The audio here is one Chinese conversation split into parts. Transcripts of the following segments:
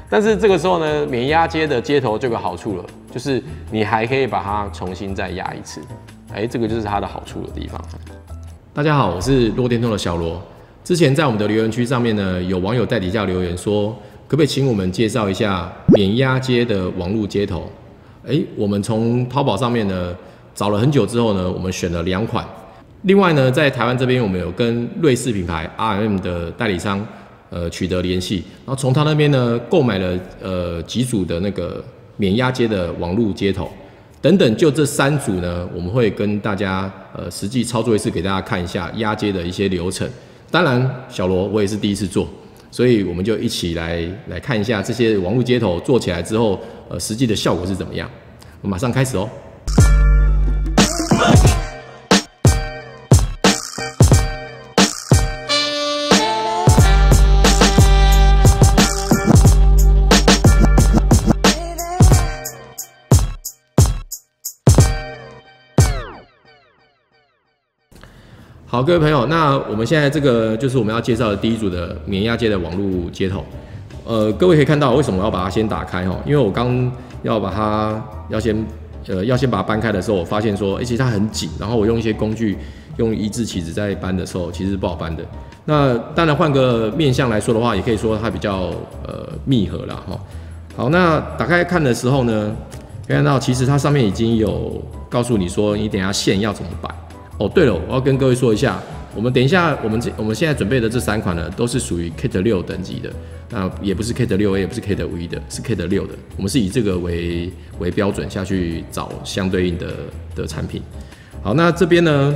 但是这个时候呢，免压接的接头就有个好处了，就是你还可以把它重新再压一次。这个就是它的好处的地方。大家好，我是弱电通的小罗。之前在我们的留言区上面呢，有网友在底下留言说，可不可以请我们介绍一下免压接的网路接头？我们从淘宝上面呢找了很久之后呢，我们选了2款。另外呢，在台湾这边我们有跟瑞士品牌 RMM 的代理商取得联系，然后从他那边呢购买了几组的那个免压接的网路接头等等，就这3组呢，我们会跟大家实际操作一次，给大家看一下压接的一些流程。当然，小罗我也是第一次做，所以我们就一起来看一下这些网路接头做起来之后，实际的效果是怎么样。我们马上开始哦。好，各位朋友，那我们现在这个就是我们要介绍的第一组的免压接的网路接头。各位可以看到为什么要把它先打开哈？因为我刚要把它要先把它搬开的时候，我发现说，其实它很紧，然后我用一些工具，用1字起子在搬的时候，其实是不好搬的。那当然换个面向来说的话，也可以说它比较密合啦哈。好，那打开看的时候呢，可以看到其实它上面已经有告诉你说，你等一下线要怎么摆。对了，我要跟各位说一下，我们等一下我们现在准备的这3款呢，都是属于 Kate 6等级的，那也不是 Kate 6A， 也不是 Kate 5E 的，是 Kate 6的。我们是以这个为标准下去找相对应的产品。好，那这边呢，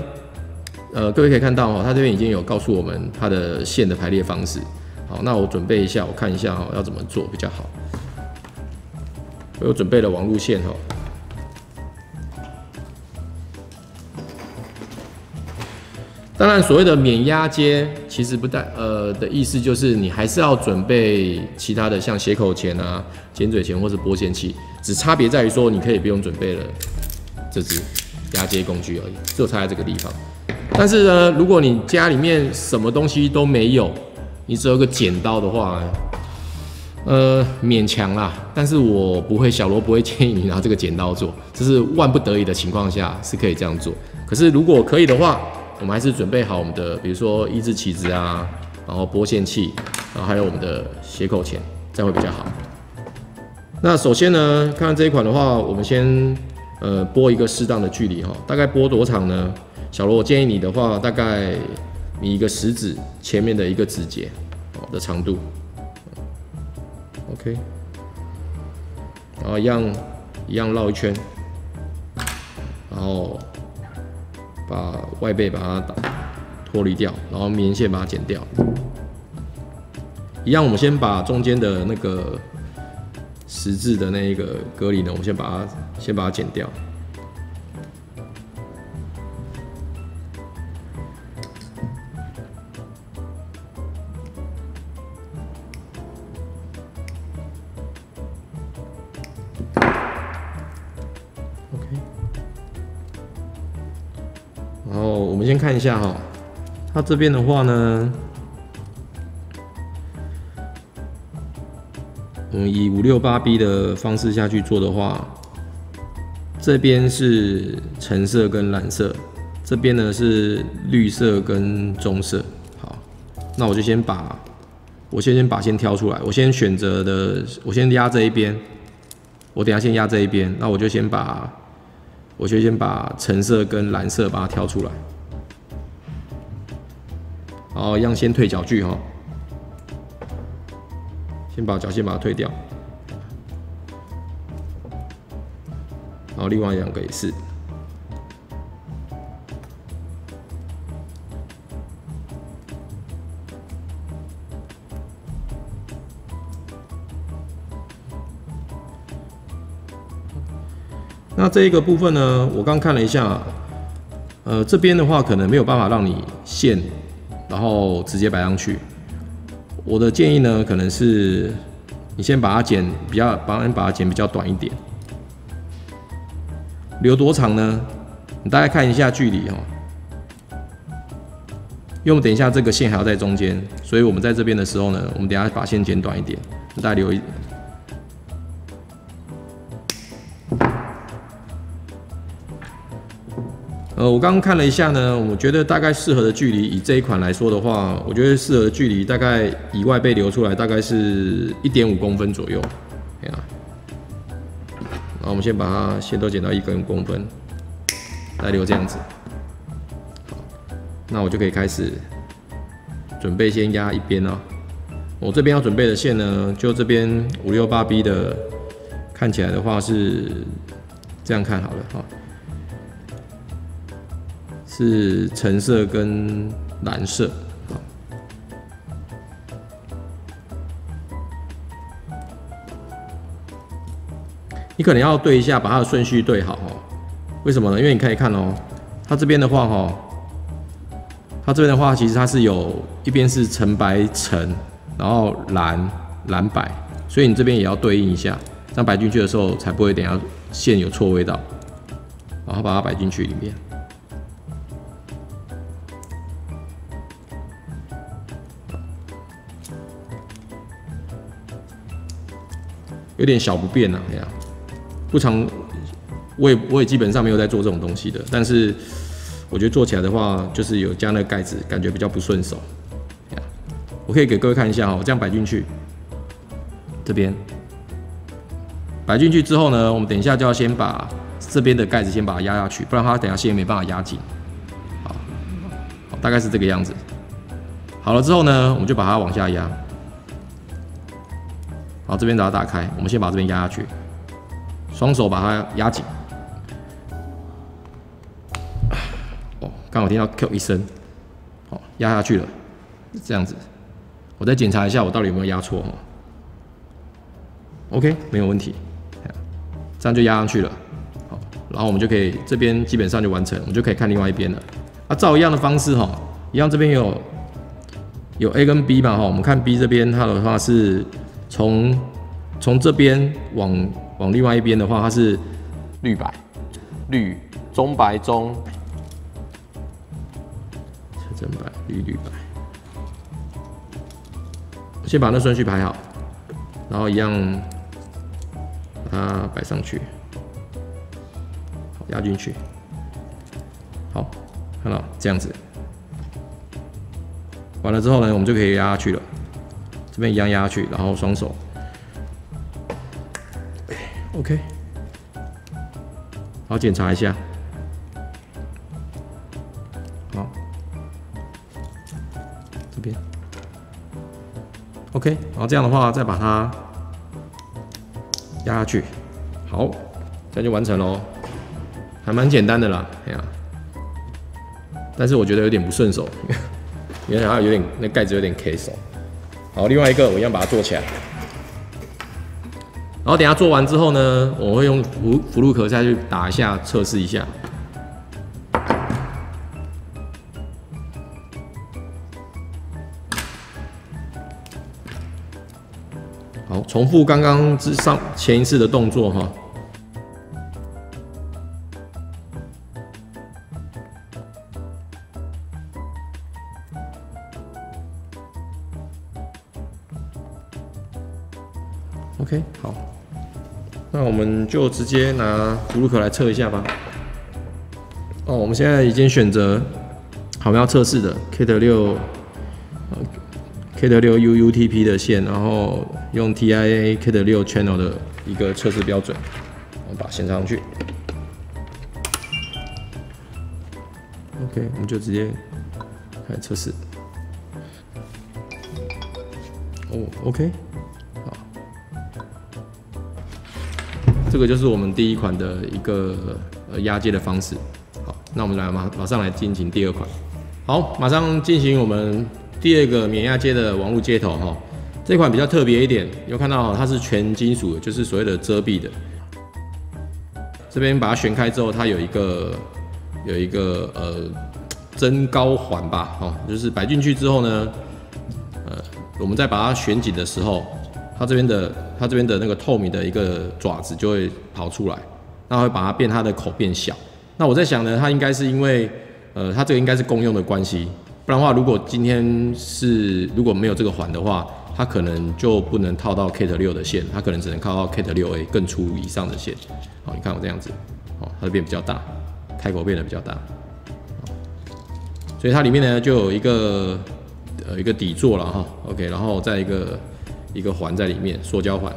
各位可以看到它这边已经有告诉我们它的线的排列方式。好，那我准备一下，我看一下要怎么做比较好。我有准备了网路线当然，所谓的免压接，其实不带的意思就是你还是要准备其他的，像斜口钳啊、尖嘴钳或是拨线器，只差别在于说你可以不用准备了这支压接工具而已，只有差在这个地方。但是呢，如果你家里面什么东西都没有，你只有个剪刀的话，勉强啦。但是小罗不会建议你拿这个剪刀做，这是万不得已的情况下是可以这样做。可是如果可以的话，我们还是准备好我们的，比如说1字起子啊，然后拨线器，然后还有我们的斜口钳，这样会比较好。那首先呢，看看这一款的话，我们先拨一个适当的距离大概拨多长呢？小罗，我建议你的话，大概你一个食指前面的一个指节的长度 ，OK， 然后一样绕一圈，然后把外背把它脱离掉，然后棉线把它剪掉。一样，我们先把中间的那个十字的那一个隔离呢，我们先把它剪掉。然后我们先看一下它这边的话呢，我们以568B 的方式下去做的话，这边是橙色跟蓝色，这边呢是绿色跟棕色。好，那我就先把线挑出来，我先压这一边，我等一下先压这一边，那我就先把橙色跟蓝色把它挑出来，然后一样先退脚距先把脚线把它退掉，然后另外2个也是。那这一个部分呢，我刚看了一下，这边的话可能没有办法让你线，然后直接摆上去。我的建议呢，可能是你先把它剪把它剪比较短一点，留多长呢？你大概看一下距离因为我们等一下这个线还要在中间，所以我们在这边的时候呢，我们等一下把线剪短一点，大概我刚刚看了一下呢，我觉得大概适合的距离，以这一款来说的话，我觉得适合的距离大概以外被流出来大概是1.5公分左右。然后我们先把它线都剪到1公分，再留这样子。好，那我就可以开始准备先压一边哦。我这边要准备的线呢，就这边568B 的，看起来的话是这样看好了哈。是橙色跟蓝色，好，你可能要对一下，把它的顺序对好哦。为什么呢？因为你可以看哦，它这边的话哈，它这边的话其实它是有一边是橙白橙，然后蓝白，所以你这边也要对应一下，这样摆进去的时候才不会等下线有错位到，然后把它摆进去里面。有点小不便啊，这样不常，我也基本上没有在做这种东西的，但是我觉得做起来的话，就是有加那个盖子，感觉比较不顺手。我可以给各位看一下哦，我这样摆进去，这边摆进去之后呢，我们等一下就要先把这边的盖子先把它压下去，不然它等一下线没办法压紧。好，大概是这个样子。好了之后呢，我们就把它往下压。好，这边把它打开，我们先把这边压下去，双手把它压紧。哦，刚好听到 Q 一声，好，压下去了，这样子。我再检查一下我到底有没有压错哦。OK， 没有问题，这样就压上去了。好，然后我们就可以这边基本上就完成，我们就可以看另外一边了。啊，照一样的方式哈，一样这边有 A 跟 B 嘛哈，我们看 B 这边它的话是。从这边往另外一边的话，它是绿白，绿中白中，真白绿白。先把那顺序排好，然后一样把它摆上去，好压进去。好，看到这样子，完了之后呢，我们就可以压下去了。这边一样压下去，然后双手 ，OK， 好检查一下，好，这边 OK， 然后这样的话再把它压下去，好，这样就完成喽，还蛮简单的啦，哎呀，但是我觉得有点不顺手，因为它有点那盖子有点 K 手。好，另外一个我一样把它做起来，然后等一下做完之后呢，我会用福禄壳下去打一下，测试一下。好，重复刚刚前一次的动作哈。OK， 好，那我们就直接拿福禄壳来测一下吧。哦，我们现在已经选择好我们要测试的 Kate6 UUTP 的线，然后用 TIA Kate6 Channel 的一个测试标准，我们把它线上去。OK， 我们就直接开始测试。哦 ，OK。这个就是我们第一款的一个压接的方式。好，那我们马上来进行第二款。好，马上进行我们第二个免压接的网路接头哈。这款比较特别一点，有看到它是全金属的，就是所谓的遮蔽的。这边把它旋开之后，它有一个增高环吧，哦，就是摆进去之后呢，我们再把它旋紧的时候。它这边的那个透明的一个爪子就会跑出来，那会把它的口变小。那我在想呢，它应该是因为它这个应该是公用的关系，不然的话，如果今天如果没有这个环的话，它可能就不能套到 Kate6 的线，它可能只能靠到 Kate6A 更粗以上的线。好，你看我这样子，哦，它就变比较大，开口变得比较大。所以它里面呢就有一个底座了哈 ，OK， 然后再一个环在里面，塑胶环。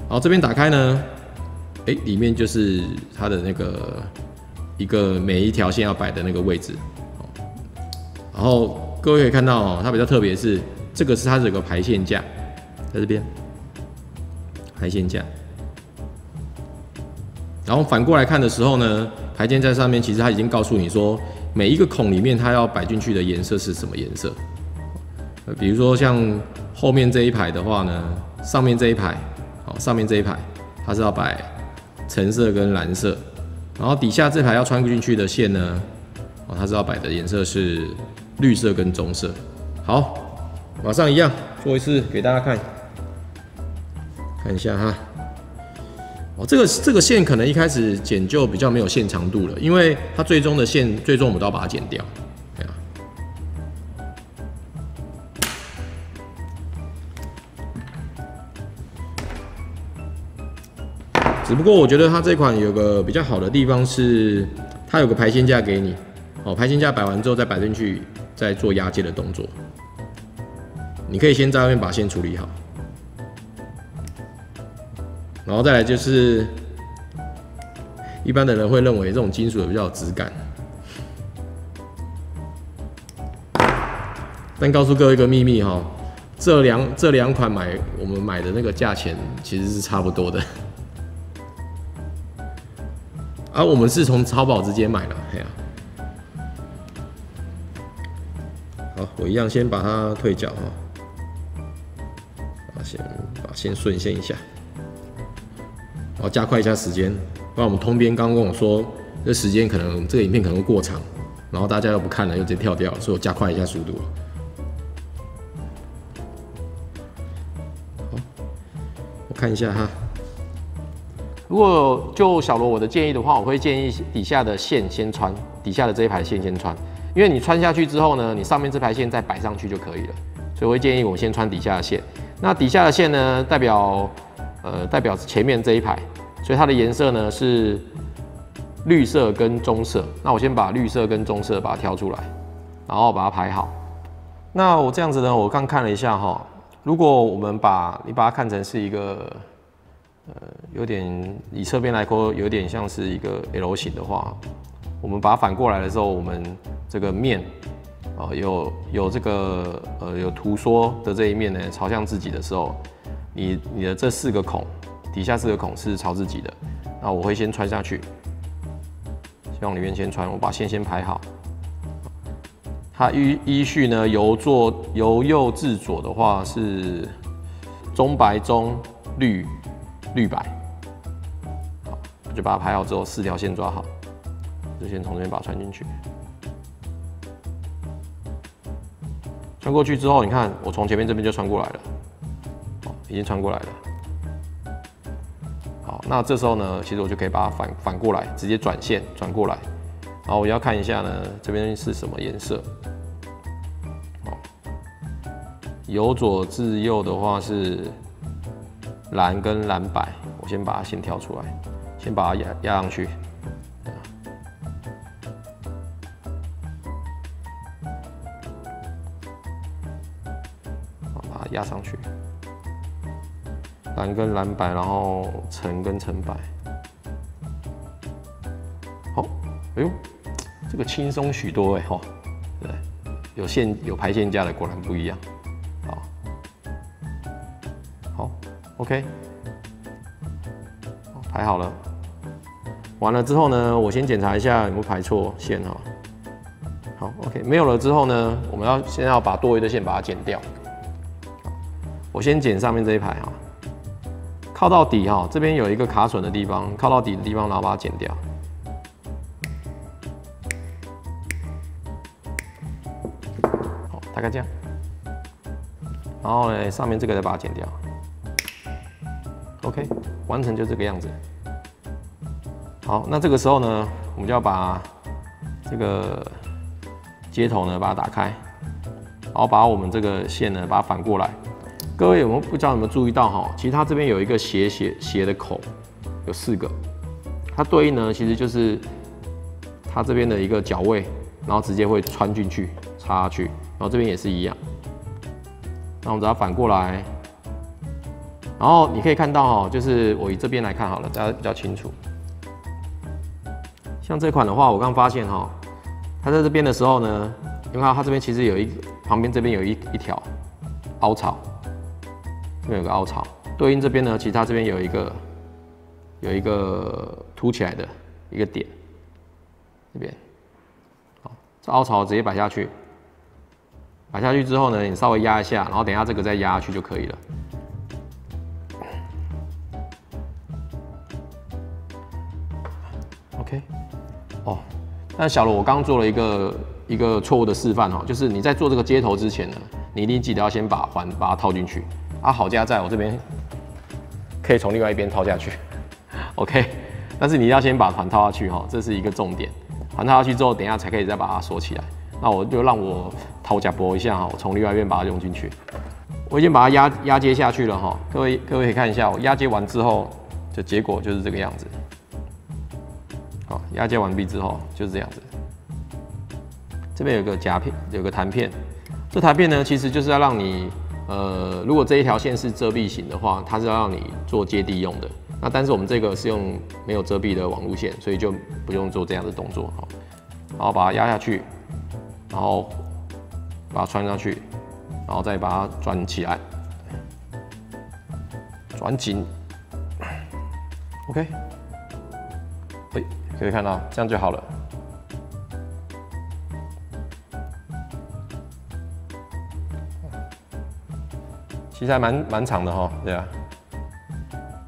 然后这边打开呢，里面就是它的那个每一条线要摆的那个位置。然后各位可以看到哦，它比较特别是这个是它有个排线架，在这边排线架。然后反过来看的时候呢，排线架上面其实它已经告诉你说，每一个孔里面它要摆进去的颜色是什么颜色。比如说像后面这一排的话呢，上面这一排，上面这一排它是要摆橙色跟蓝色，然后底下这排要穿进去的线呢，它是要摆的颜色是绿色跟棕色。好，马上一样做一次给大家看一下哈。这个线可能一开始剪就比较没有线长度了，因为它最终的线最终我们都要把它剪掉。只不过我觉得它这款有个比较好的地方是，它有个排线架给你，排线架摆完之后再摆进去，再做压接的动作。你可以先在外面把线处理好。然后再来就是，一般的人会认为这种金属的比较有质感，但告诉各位一个秘密哈，这两款我们买的那个价钱其实是差不多的，而我们是从淘宝直接买的，好，我一样先把它退脚哈，先把线顺线一下。然后加快一下时间，不然我们通编刚刚跟我说，这时间可能这个影片可能会过长，然后大家又不看了，又直接跳掉了，所以我加快一下速度。好，我看一下哈。如果就小罗我的建议的话，我会建议底下的线先穿，底下的这一排线先穿，因为你穿下去之后呢，你上面这排线再摆上去就可以了。所以我会建议我们先穿底下的线。那底下的线呢，代表前面这一排，所以它的颜色呢是绿色跟棕色。那我先把绿色跟棕色把它挑出来，然后把它排好。那我这样子呢，我刚看了一下哈，如果我们你把它看成是一个有点以侧边来说有点像是一个 L 型的话，我们把它反过来的时候，我们这个面有这个有图说的这一面呢朝向自己的时候。你的这4个孔，底下4个孔是朝自己的，那我会先穿下去，先往里面先穿，我把线先排好。它依序呢由右至左的话是中白中绿白，好，我就把它排好之后4条线抓好，就先从这边把它穿进去。穿过去之后，你看我从前面这边就穿过来了。已经穿过来了，好，那这时候呢，其实我就可以把它反过来，直接转线转过来，然后我要看一下呢，这边是什么颜色，由左至右的话是蓝跟蓝白，我先把它先挑出来，先把它压上去，把它压上去。蓝跟蓝白，然后橙跟橙白。好，哎呦，这个轻松许多哎哈，对，有排线架的果然不一样。好 ，OK， 排好了。完了之后呢，我先检查一下有没有排错线哈。好 ，OK， 没有了之后呢，我们先要把多余的线把它剪掉。我先剪上面这一排哈。靠到底哈，这边有一个卡榫的地方，靠到底的地方，然后把它剪掉。好，大概这样。然后呢，上面这个再把它剪掉。OK， 完成就这个样子。好，那这个时候呢，我们就要把这个接头呢把它打开，然后把我们这个线呢把它反过来。各位不知道有没有注意到哈？其实它这边有一个斜的口，有4个，它对应呢其实就是它这边的一个脚位，然后直接会穿进去，插下去，然后这边也是一样。那我们只要反过来，然后你可以看到哦，就是我以这边来看好了，大家比较清楚。像这款的话，我刚发现哈，它在这边的时候呢，因为它这边其实有旁边这边有一条凹槽，这边有个凹槽，对应这边呢，其实它这边有一个凸起来的一个点，这边，好，这凹槽直接摆下去，摆下去之后呢，你稍微压一下，然后等一下这个再压下去就可以了。OK， 哦，但小罗，我刚刚做了一个错误的示范哦，就是你在做这个接头之前呢，你一定记得要先把环把它套进去。啊，好家在我这边可以从另外一边套下去 ，OK， 但是你要先把环套下去哈，这是一个重点。环套下去之后，等一下才可以再把它锁起来。那我就让我掏假拨一下哈，我从另外一边把它用进去。我已经把它压接下去了哈，各位可以看一下，我压接完之后的结果就是这个样子。好，压接完毕之后就是这样子。这边有个夹片，有个弹片。这弹片呢，其实就是要让你，如果这一条线是遮蔽型的话，它是要让你做接地用的。那但是我们这个是用没有遮蔽的网路线，所以就不用做这样的动作哈。然后把它压下去，然后把它穿上去，然后再把它转起来，转紧。OK， 可以看到这样就好了。其实还蛮长的哈，对啊。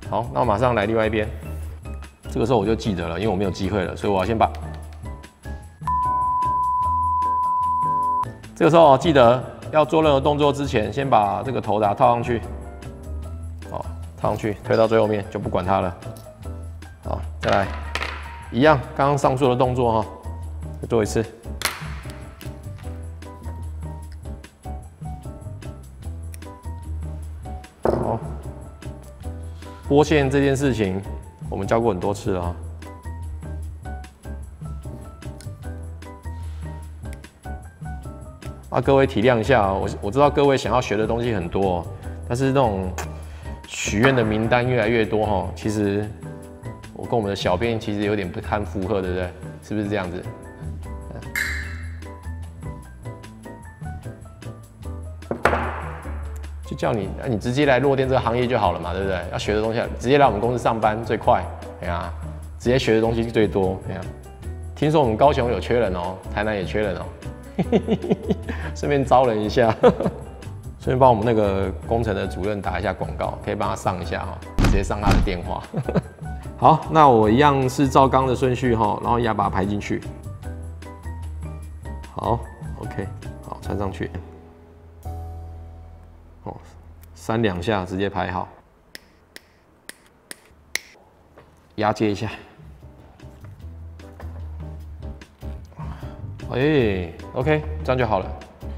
好，那我马上来另外一边。这个时候我就记得了，因为我没有机会了，所以我要先把。这个时候记得要做任何动作之前，先把这个头套上去。好，套上去，推到最后面就不管它了。好，再来，一样，刚刚上述的动作哈，再做一次。好，拨线这件事情，我们教过很多次了哈。啊，各位体谅一下哦，我知道各位想要学的东西很多哦，但是那种许愿的名单越来越多哈，其实我跟我们的小编其实有点不堪负荷，对不对？是不是这样子？就叫你，你直接来弱电这个行业就好了嘛，对不对？要学的东西，直接来我们公司上班最快，哎呀，直接学的东西最多，哎呀。听说我们高雄有缺人哦，台南也缺人哦。顺便招人一下，顺便帮我们那个工程的主任打一下广告，可以帮他上一下哈，直接上他的电话。好，那我一样是照刚的顺序哈，然后把它排进去。好 ，OK， 好，穿上去。哦，3-2下直接排好，压接一下。OK， 这样就好了。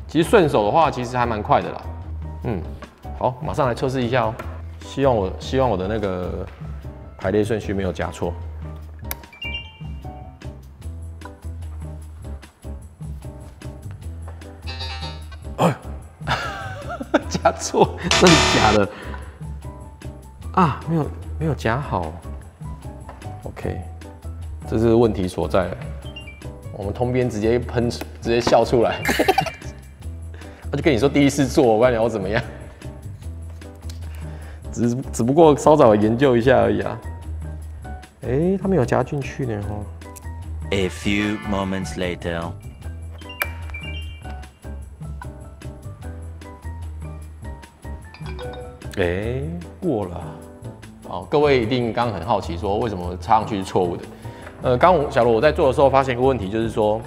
其实顺手的话，其实还蛮快的啦。好，马上来测试一下哦。希望我的那个排列顺序没有夹错。夹错，真的假的？啊，没有夹好。OK， 这是问题所在了。我们通边直接直接笑出来，我就跟你说第一次做，我不然你要怎么样？只不过稍早研究一下而已啊。它没有夹进去呢哈。A few moments later. 过了。好，各位一定刚刚很好奇说为什么插上去是错误的。小罗我在做的时候发现一个问题，就是说，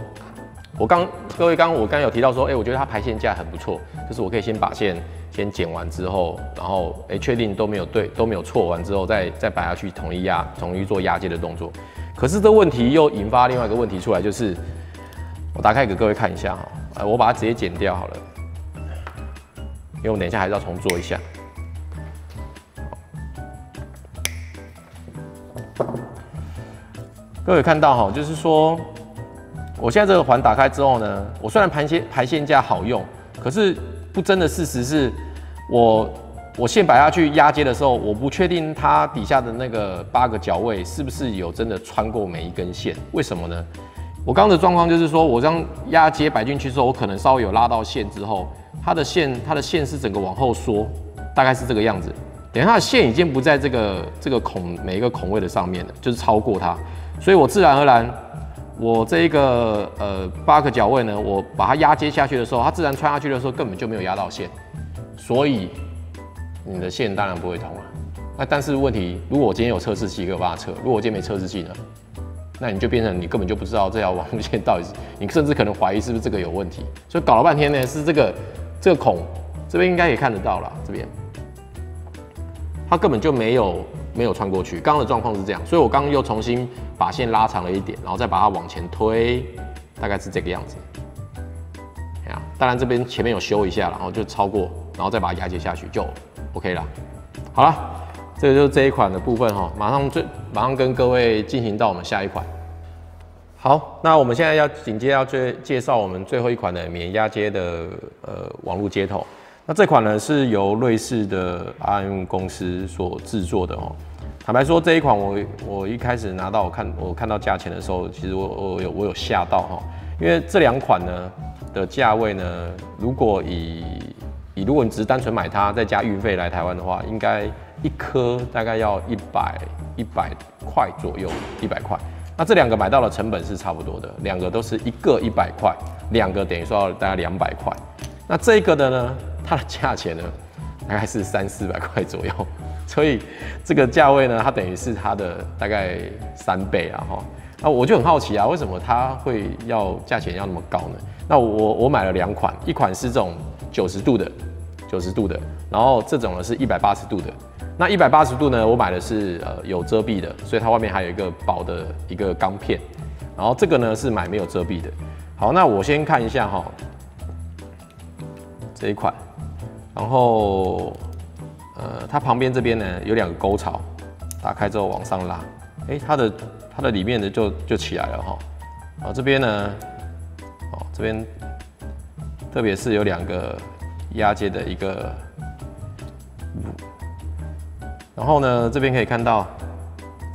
各位我刚有提到说，我觉得它排线架很不错，就是我可以先把线先剪完之后，然后确定都没有错完之后，再摆下去统一做压接的动作。可是这问题又引发另外一个问题出来，就是我打开给各位看一下哈，我把它直接剪掉好了，因为我等一下还是要重做一下。各位看到哈，就是说我现在这个环打开之后呢，我虽然排线架好用，可是不争的事实是我线摆下去压接的时候，我不确定它底下的那个8个脚位是不是有真的穿过每一根线。为什么呢？我刚刚的状况就是说，我这样压接摆进去之后，我可能稍微有拉到线之后，它的线是整个往后缩，大概是这个样子。等下它的线已经不在这个每一个孔位的上面了，就是超过它，所以我自然而然，我这一个8个脚位呢，我把它压接下去的时候，它自然穿下去的时候根本就没有压到线，所以你的线当然不会通了。那但是问题，如果我今天有测试器可以把它测，如果我今天没测试器呢？那你就变成你根本就不知道这条网路线到底是，你甚至可能怀疑是不是这个有问题。所以搞了半天呢，是这个孔这边应该也看得到啦，这边它根本就没有穿过去。刚刚的状况是这样，所以我刚刚又重新把线拉长了一点，然后再把它往前推，大概是这个样子。当然这边前面有修一下，然后就超过，然后再把它压接下去就 OK 了。好了，这个就是这一款的部分哈，马上跟各位进行到我们下一款。好，那我们现在紧接着介绍我们最后一款的免压接的网络接头。那这款呢是由瑞士的 RM 公司所制作的哦。坦白说，这一款我一开始拿到我看到价钱的时候，其实我有吓到哈，因为这2款呢的价位呢，如果如果你只是单纯买它，再加运费来台湾的话，应该一颗大概要100块左右，100块。那这2个买到的成本是差不多的，2个都是一个100块，2个等于说要大概200块。那这个的呢，它的价钱呢大概是300-400块左右，所以这个价位呢，它等于是它的大概3倍啊哈。那我就很好奇啊，为什么它会价钱要那么高呢？那我买了2款，一款是这种90度的，然后这种呢是180度的。那180度呢，我买的是有遮蔽的，所以它外面还有一个薄的一个钢片。然后这个呢是买没有遮蔽的。好，那我先看一下哈，这一款，然后它旁边这边呢有2个沟槽，打开之后往上拉，它的里面的就起来了哈。然后这边呢，这边特别是有2个压接的一个，然后呢这边可以看到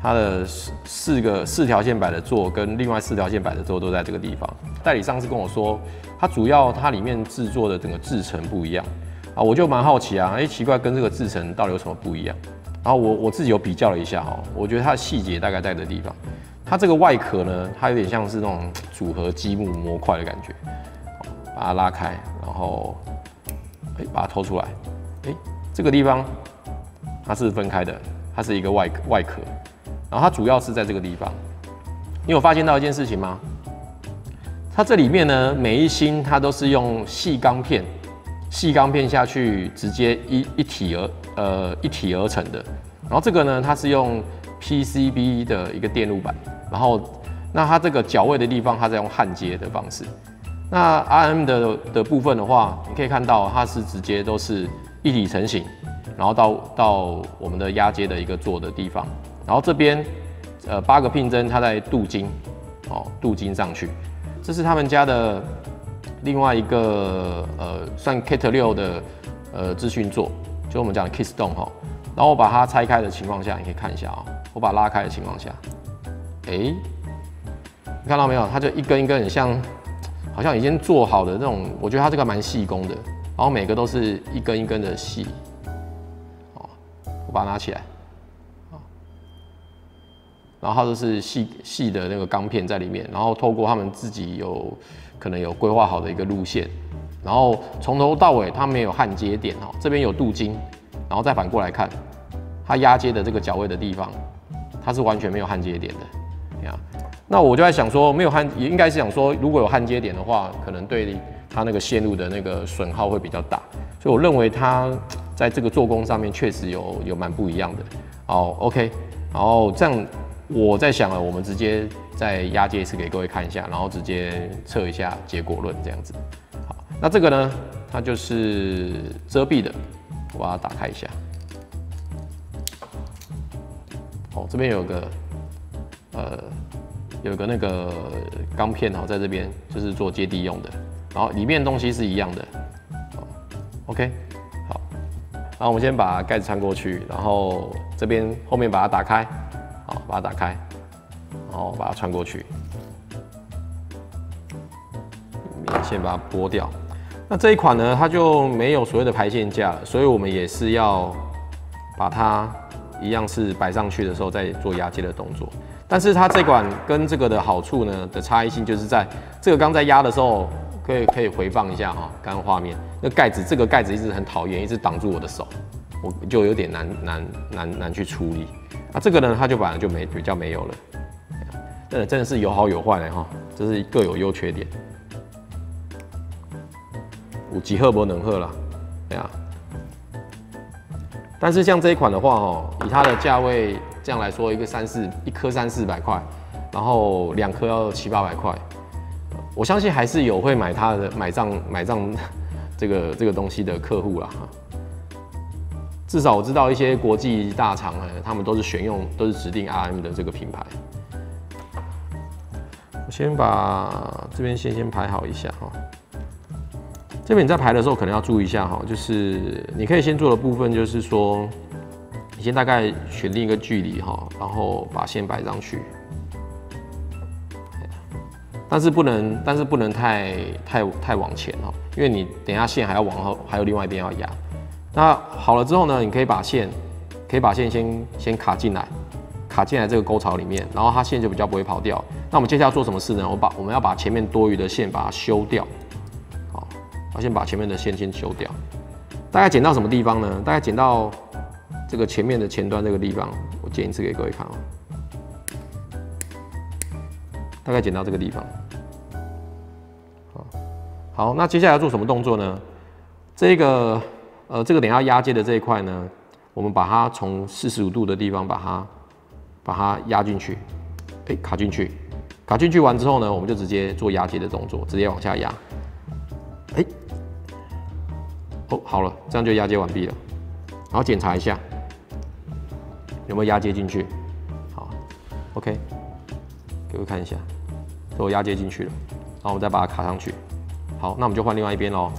它的4条线摆的座跟另外4条线摆的座都在这个地方。代理商是跟我说，它里面制作的整个制程不一样啊，我就蛮好奇啊，奇怪跟这个制程到底有什么不一样？然后我自己有比较了一下哈，我觉得它的细节大概在这地方。它这个外壳呢，它有点像是那种组合积木模块的感觉，把它拉开，然后把它偷出来，这个地方它是分开的，它是一个外壳，然后它主要是在这个地方。你有发现到一件事情吗？它这里面呢，每一芯它都是用细钢片下去直接一体而成的。然后这个呢，它是用 PCB 的一个电路板，然后那它这个脚位的地方，它在用焊接的方式。那 RM 的部分的话，你可以看到它是直接都是一体成型，然后到我们的压接的一个座的地方，然后这边8个pin针它在镀金上去。这是他们家的另外一个算 Kate 6的资讯座，就我们讲的 Keystone 哈。然后我把它拆开的情况下，你可以看一下啊，我把它拉开的情况下，你看到没有？它就一根一根很像，好像已经做好的那种。我觉得它这个蛮细工的，然后每个都是一根一根的细。我把它拿起来，然后它都是细的那个钢片在里面，然后透过他们自己可能有规划好的一个路线，然后从头到尾它没有焊接点哦，这边有镀金，然后再反过来看，它压接的这个脚位的地方，它是完全没有焊接点的。那我就在想说，没有也应该是想说，如果有焊接点的话，可能对它那个线路的那个损耗会比较大，所以我认为它在这个做工上面确实有蛮不一样的。OK， 然后这样我在想了，我们直接再压接一次给各位看一下，然后直接测一下结果论这样子。好，那这个呢，它就是遮蔽的，我把它打开一下。这边有个有个那个钢片在这边，就是做接地用的，然后里面的东西是一样的。OK， 好，然后我们先把盖子穿过去，然后这边后面把它打开，好，把它打开，然后把它穿过去，先把它剥掉。那这一款呢，它就没有所谓的排线架了，所以我们也是要把它一样是摆上去的时候再做压接的动作。但是它这款跟这个的好处呢的差异性，就是在这个刚在压的时候，可以回放一下哈，刚刚画面那盖子，这个盖子一直很讨厌，一直挡住我的手，我就有点难去处理。那这个呢，它就本来就比较没有了。真的是有好有坏的哈，这是各有优缺点。有几赫不能赫啦，对啊。但是像这一款的话哦，以它的价位这样来说，一颗300-400块，然后2颗要700-800块，我相信还是有会买它的买账这个东西的客户啦。至少我知道一些国际大厂呢，他们都是指定 RM 的这个品牌。我先把这边先排好一下哈。这边你在排的时候可能要注意一下哈，就是你可以先做的部分就是说，你先大概选定一个距离哈，然后把线摆上去，但是不能太往前哈，因为你等一下线还要往后，还有另外一边要压。那好了之后呢，你可以把线先卡进来这个沟槽里面，然后它线就比较不会跑掉。那我们接下来要做什么事呢？我们要把前面多余的线把它修掉。我先把前面的线先修掉，大概剪到什么地方呢？大概剪到这个前面的前端这个地方，我剪一次给各位看哦。大概剪到这个地方。好，那接下来要做什么动作呢？这个等一下压接的这一块呢，我们把它从45度的地方把它压进去，卡进去完之后呢，我们就直接做压接的动作，直接往下压。好了，这样就压接完毕了。然后检查一下有没有压接进去。好 ，OK， 给我看一下，我压接进去了。然后我们再把它卡上去。好，那我们就换另外一边喽。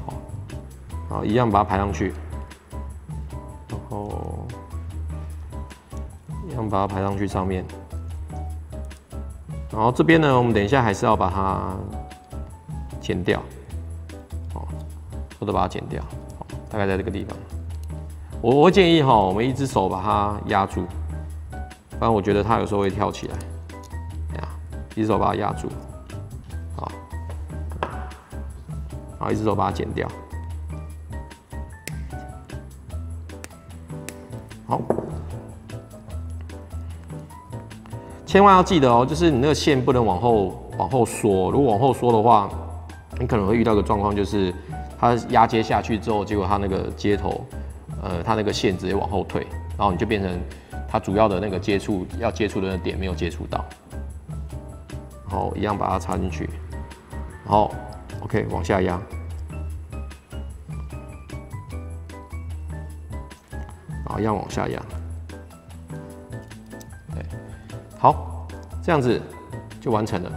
好，一样把它排上去，然后一样把它排上去上面。然后这边呢，我们等一下还是要把它剪掉。都把它剪掉，大概在这个地方。我会建议我们一只手把它压住，不然我觉得它有时候会跳起来。一只手把它压住，好，然后一只手把它剪掉。好，千万要记得哦，就是你那个线不能往后缩，如果往后缩的话，你可能会遇到一个状况，就是它压接下去之后，结果它那个接头，它那个线直接往后退，然后你就变成它主要的那个要接触的那个点没有接触到，然后一样把它插进去，然后 OK 往下压，然后一样往下压，对，好，这样子就完成了。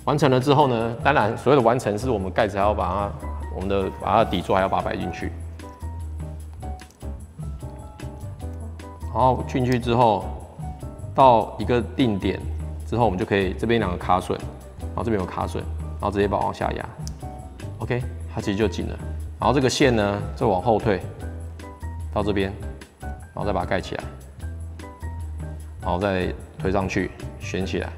完成了之后呢，当然所有的完成是我们盖子还要把它的底座还要把它摆进去。然后进去之后，到一个定点之后，我们就可以这边2个卡榫，然后这边有卡榫，然后直接把它往下压。OK， 它其实就紧了。然后这个线呢，再往后退到这边，然后再把它盖起来，然后再推上去，旋起来。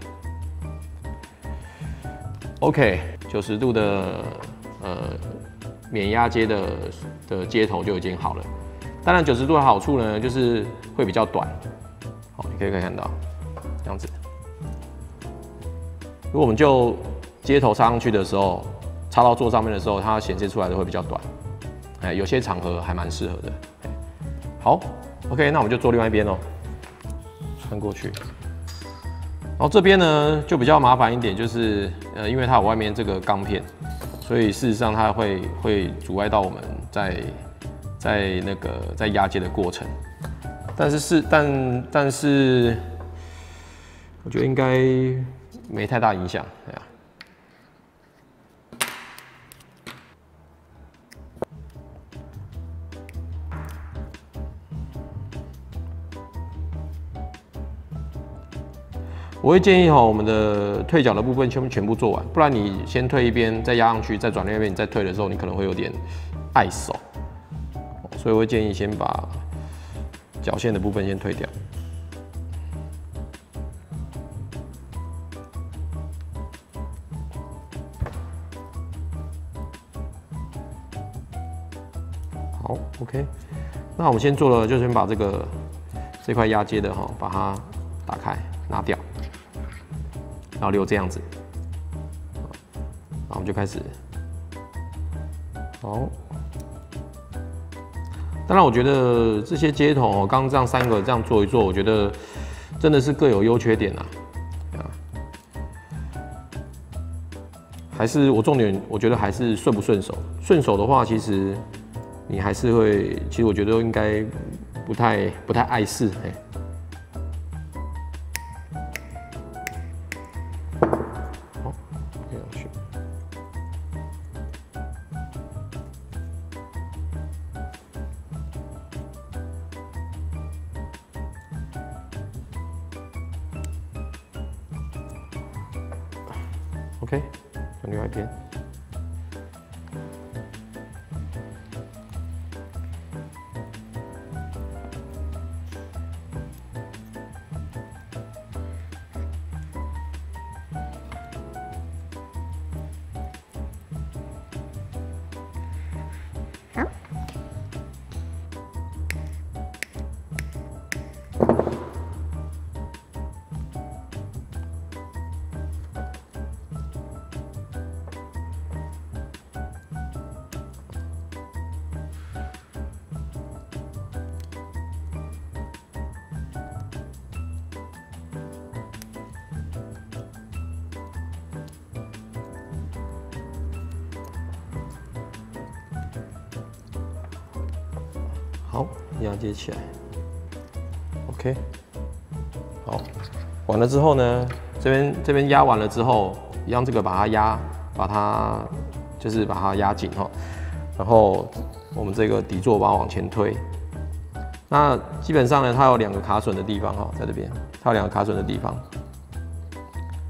OK， 90度的免压接的接头就已经好了。当然90度的好处呢，就是会比较短。好，你可以看到这样子。如果我们就接头插上去的时候，插到座上面的时候，它显示出来的会比较短。有些场合还蛮适合的。好 ，OK， 那我们就做另外一边哦，穿过去。然后这边呢就比较麻烦一点，就是因为它有外面这个钢片，所以事实上它会阻碍到我们在压接的过程。但是我觉得应该没太大影响，对啊。我会建议我们的退角的部分全部做完，不然你先退一边，再压上去，再转另一边，你再退的时候，你可能会有点碍手，所以我会建议先把角线的部分先退掉。好 ，OK， 那我们先做了，就先把这块压接的把它打开，拿掉。然后留这样子，然后我们就开始。好，当然我觉得这些接头刚刚这样3个这样做一做，我觉得真的是各有优缺点啊。还是我重点，我觉得还是顺不顺手。顺手的话，其实你还是会，其实我觉得应该不太碍事，OK， 转另外一边。好，压接起来 ，OK， 好，完了之后呢，这边压完了之后，一样这个把它压紧哈，然后我们这个底座把它往前推，那基本上呢，它有2个卡榫的地方哈，在这边，它有2个卡榫的地方，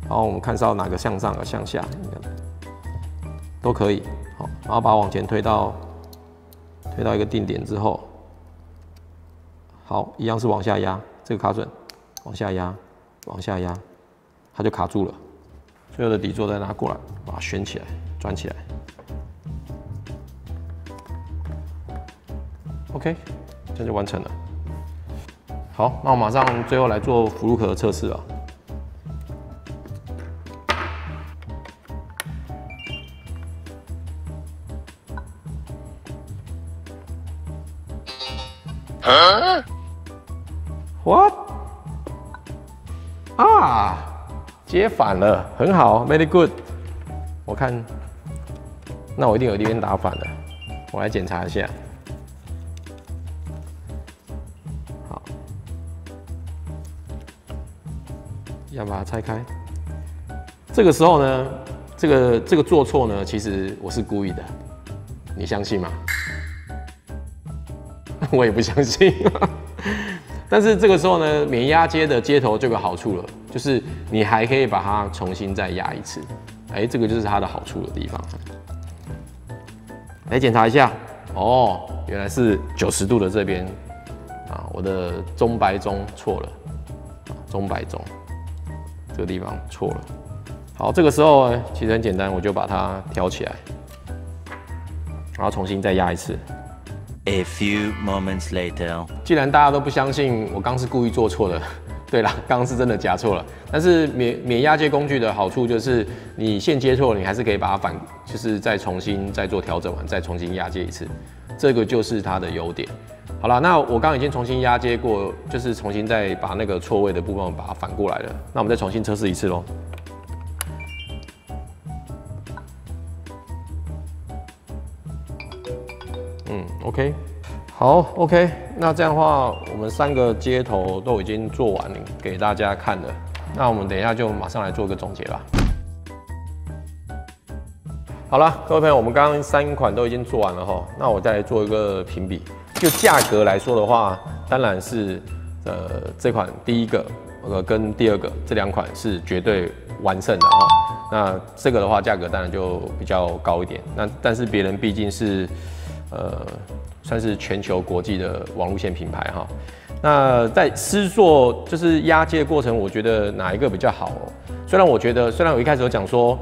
然后我们看是要哪个向上，哪个向下，都可以，好，然后把它往前推到一个定点之后。好，一样是往下压，这个卡榫往下压，往下压，它就卡住了。所有的底座再拿过来，把它旋起来，转起来。OK， 这样就完成了。好，那我马上最后来做福禄壳的测试了。What？ 啊，接反了，很好 ，very good。我看，那我一定有一边打反了，我来检查一下。好，要把它拆开。这个时候呢，这个做错呢，其实我是故意的，你相信吗？我也不相信。但是这个时候呢，免压接的接头就有个好处了，就是你还可以把它重新再压一次，这个就是它的好处的地方。来检查一下，哦，原来是90度的这边啊，我的中白中错了，中白中这个地方错了。好，这个时候呢，其实很简单，我就把它挑起来，然后重新再压一次。A few moments later， 既然大家都不相信我刚是故意做错的，对啦，刚是真的夹错了。但是免压接工具的好处就是，你线接错了，你还是可以把它就是再重新再做调整完，再重新压接一次，这个就是它的优点。好啦，那我刚刚已经重新压接过，就是重新再把那个错位的部分把它反过来了。那我们再重新测试一次咯。OK， 好 ，OK， 那这样的话，我们3个接头都已经做完了，给大家看了。那我们等一下就马上来做个总结吧。好了，各位朋友，我们刚刚3款都已经做完了哈，那我再来做一个评比。就价格来说的话，当然是这款第一个跟第二个这2款是绝对完胜的哈。那这个的话，价格当然就比较高一点。那但是别人毕竟是算是全球国际的网路线品牌哈。那在施作就是压接的过程，我觉得哪一个比较好哦？虽然我一开始有讲说，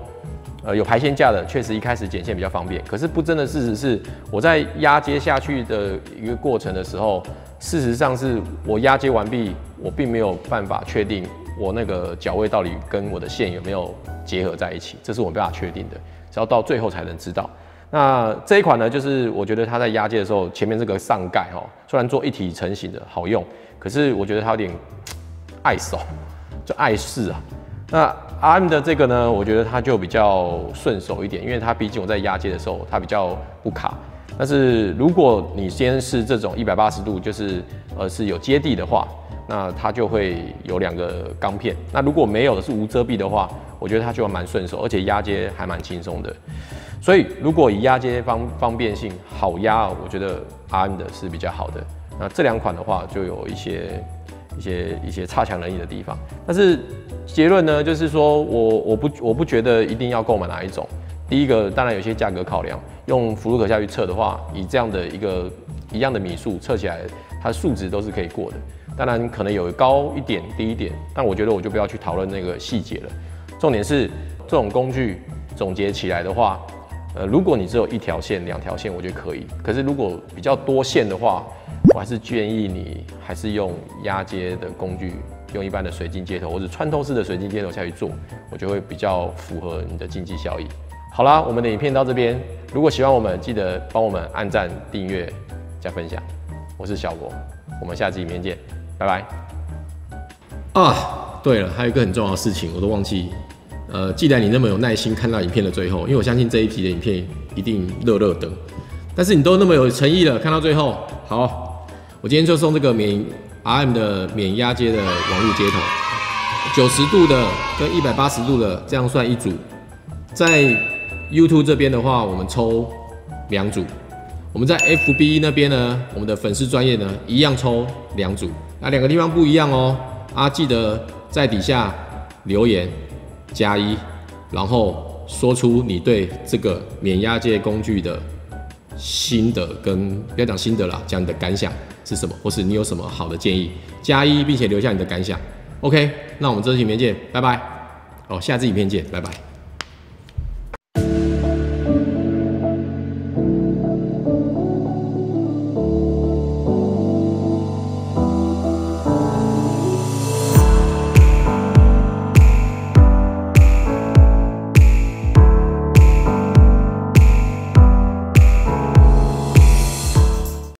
有排线架的确实一开始剪线比较方便，可是不争的事实是，我在压接下去的一个过程的时候，事实上是我压接完毕，我并没有办法确定我那个脚位到底跟我的线有没有结合在一起，这是我没办法确定的，只要到最后才能知道。那这一款呢，就是我觉得它在压接的时候，前面这个上盖哈，虽然做一体成型的好用，可是我觉得它有点碍手，就碍事啊。那 RM 的这个呢，我觉得它就比较顺手一点，因为它毕竟我在压接的时候，它比较不卡。但是如果你今天是这种180度，就是是有接地的话，那它就会有2个钢片。那如果没有的是无遮蔽的话，我觉得它就蛮顺手，而且压接还蛮轻松的。所以如果以压接方便性好压，我觉得 RM 的是比较好的。那这2款的话，就有一些差强人意的地方。但是结论呢，就是说我不觉得一定要购买哪一种。第一个当然有些价格考量，用福禄可下去测的话，以这样的一样的米数测起来，它的数值都是可以过的。当然可能有高一点、低一点，但我觉得我就不要去讨论那个细节了。重点是这种工具总结起来的话，如果你只有1条线、2条线，我觉得可以。可是如果比较多线的话，我还是建议你还是用压接的工具，用一般的水晶接头或者穿透式的水晶接头下去做，我觉得会比较符合你的经济效益。好啦，我们的影片到这边，如果喜欢我们，记得帮我们按赞、订阅、加分享。我是小国，我们下期影片见，拜拜。啊，对了，还有一个很重要的事情，我都忘记。既然你那么有耐心看到影片的最后，因为我相信这一集的影片一定热热的，但是你都那么有诚意了，看到最后，好，我今天就送这个RM 的免压接的网路接头，90度的跟180度的，这样算一组。在 YouTube 这边的话，我们抽2组；我们在 FB 那边呢，我们的粉丝专页呢，一样抽2组。那2个地方不一样哦，记得在底下留言+1，然后说出你对这个免压接工具的心得，跟不要讲心得啦，讲你的感想是什么，或是你有什么好的建议，+1，并且留下你的感想。OK， 那我们这支影片见，拜拜。下支影片见，拜拜。